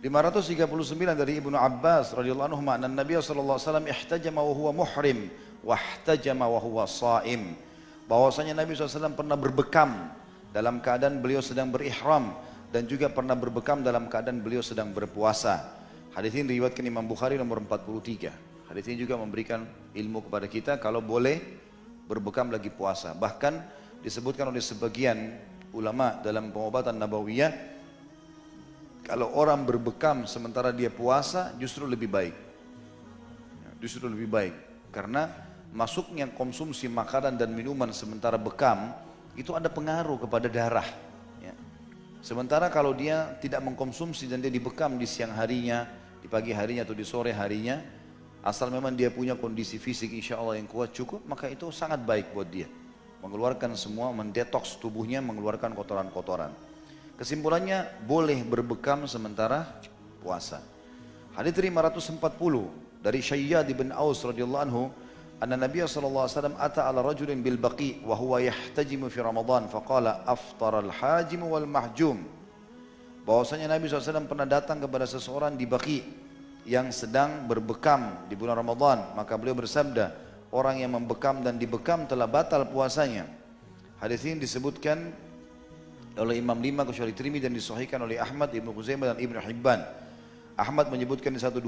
539 dari Ibnu Abbas radhiyallahu anhu, anna Nabi sallallahu alaihi wasallam ihtajama wa huwa muhrim wa ihtajama wa huwa shaim. Bahwasanya Nabi SAW pernah berbekam dalam keadaan beliau sedang berihram dan juga pernah berbekam dalam keadaan beliau sedang berpuasa. Hadis ini diriwayatkan Imam Bukhari nomor 43. Hadis ini juga memberikan ilmu kepada kita kalau boleh berbekam lagi puasa. Bahkan disebutkan oleh sebagian ulama dalam pengobatan nabawiyah, kalau orang berbekam sementara dia puasa justru lebih baik. Justru lebih baik. Karena masuknya konsumsi makanan dan minuman sementara bekam itu ada pengaruh kepada darah. Sementara kalau dia tidak mengkonsumsi dan dia dibekam di siang harinya, di pagi harinya atau di sore harinya, asal memang dia punya kondisi fisik insya Allah yang kuat cukup, maka itu sangat baik buat dia. Mengeluarkan semua, mendetoks tubuhnya, mengeluarkan kotoran-kotoran. Kesimpulannya boleh berbekam sementara puasa. Hadits 540 dari Syayyad bin Aus radhiyallahu anhu, anna Nabiy sallallahu alaihi wasallam ata ala rajulin bil baqi wa huwa yahtajimu fi Ramadan faqala aftara al hajim wal mahjum. Bahwasanya Nabi SAW pernah datang kepada seseorang di Baqi yang sedang berbekam di bulan Ramadan, maka beliau bersabda, orang yang membekam dan dibekam telah batal puasanya. Hadis ini disebutkan oleh Imam 5 kecuali Tirmidzi dan disahihkan oleh Ahmad, Ibnu Khuzaimah dan Ibnu Hibban. Ahmad menyebutkan di 122,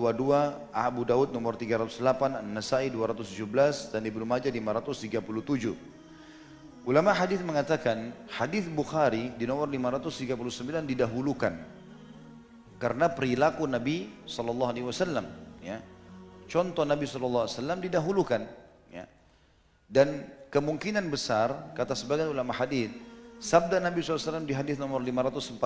Abu Daud nomor 308, An-Nasai 217 dan Ibnu Majah 537. Ulama hadis mengatakan hadis Bukhari di nomor 539 didahulukan karena perilaku Nabi sallallahu alaihi wasallam, ya. Contoh Nabi sallallahu alaihi wasallam didahulukan, ya. Dan kemungkinan besar kata sebagian ulama hadis, sabda Nabi SAW di hadis nomor 540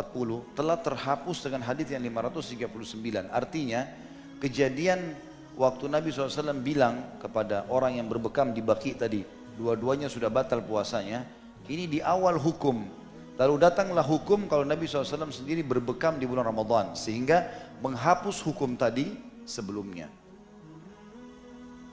telah terhapus dengan hadis yang 539. Artinya kejadian waktu Nabi SAW bilang kepada orang yang berbekam di Baqi tadi, dua-duanya sudah batal puasanya, ini di awal hukum. Lalu datanglah hukum kalau Nabi SAW sendiri berbekam di bulan Ramadan, sehingga menghapus hukum tadi sebelumnya.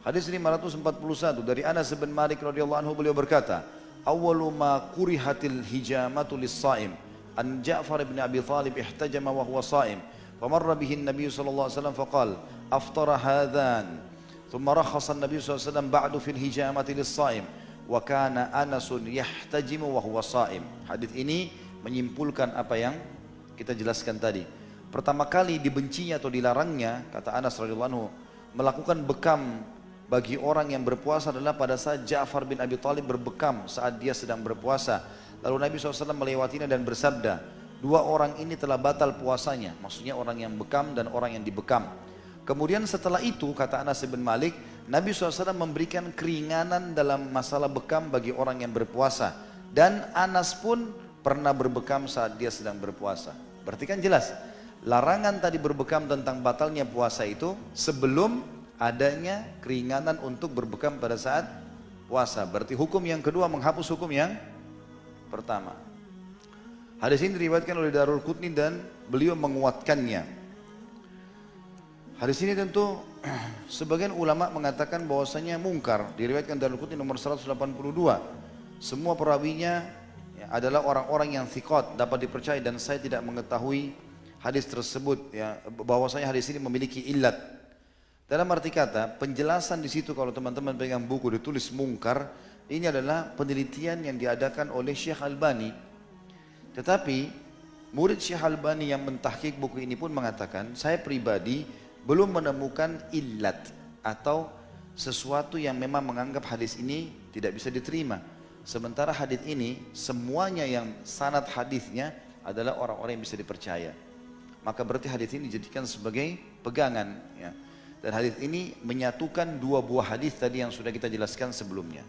Hadis 541 dari Anas bin Malik radhiyallahu anhu, beliau berkata, awwalu ma kurihatil hijamatu lis-shaim an Ja'far bin Abi Thalib ihtajama wa huwa shaim famarra bihi an-nabiy sallallahu alaihi wasallam faqala aftara hadhan thumma rakhasa an-nabiy sallallahu alaihi wasallam ba'du fil hijamati lis-shaim wa kana Anas yahtajimu wa huwa shaim. Hadis ini menyimpulkan apa yang kita jelaskan tadi. Pertama kali dibencinya atau dilarangnya, kata Anas radhiyallahu anhu, melakukan bekam bagi orang yang berpuasa adalah pada saat Ja'far bin Abi Thalib berbekam saat dia sedang berpuasa. Lalu Nabi SAW melewatinya dan bersabda, dua orang ini telah batal puasanya. Maksudnya orang yang bekam dan orang yang dibekam. Kemudian setelah itu, kata Anas bin Malik, Nabi SAW memberikan keringanan dalam masalah bekam bagi orang yang berpuasa. Dan Anas pun pernah berbekam saat dia sedang berpuasa. Berarti kan jelas, larangan tadi berbekam tentang batalnya puasa itu sebelum adanya keringanan untuk berbekam pada saat puasa. Berarti hukum yang kedua menghapus hukum yang pertama. Hadis ini diriwayatkan oleh Darul-Qutni dan beliau menguatkannya. Hadis ini tentu sebagian ulama mengatakan bahwasanya mungkar. Diriwayatkan Darul-Qutni nomor 182. Semua perawinya adalah orang-orang yang thiqat, dapat dipercaya, dan saya tidak mengetahui hadis tersebut, ya, bahwasanya hadis ini memiliki illat. Dalam arti kata, penjelasan di situ kalau teman-teman pegang buku ditulis mungkar, ini adalah penelitian yang diadakan oleh Syekh Albani. Tetapi murid Syekh Albani yang mentahqiq buku ini pun mengatakan, saya pribadi belum menemukan illat atau sesuatu yang memang menganggap hadis ini tidak bisa diterima. Sementara hadis ini semuanya yang sanad hadisnya adalah orang-orang yang bisa dipercaya. Maka berarti hadis ini dijadikan sebagai pegangan, ya. Dan hadis ini menyatukan dua buah hadis tadi yang sudah kita jelaskan sebelumnya.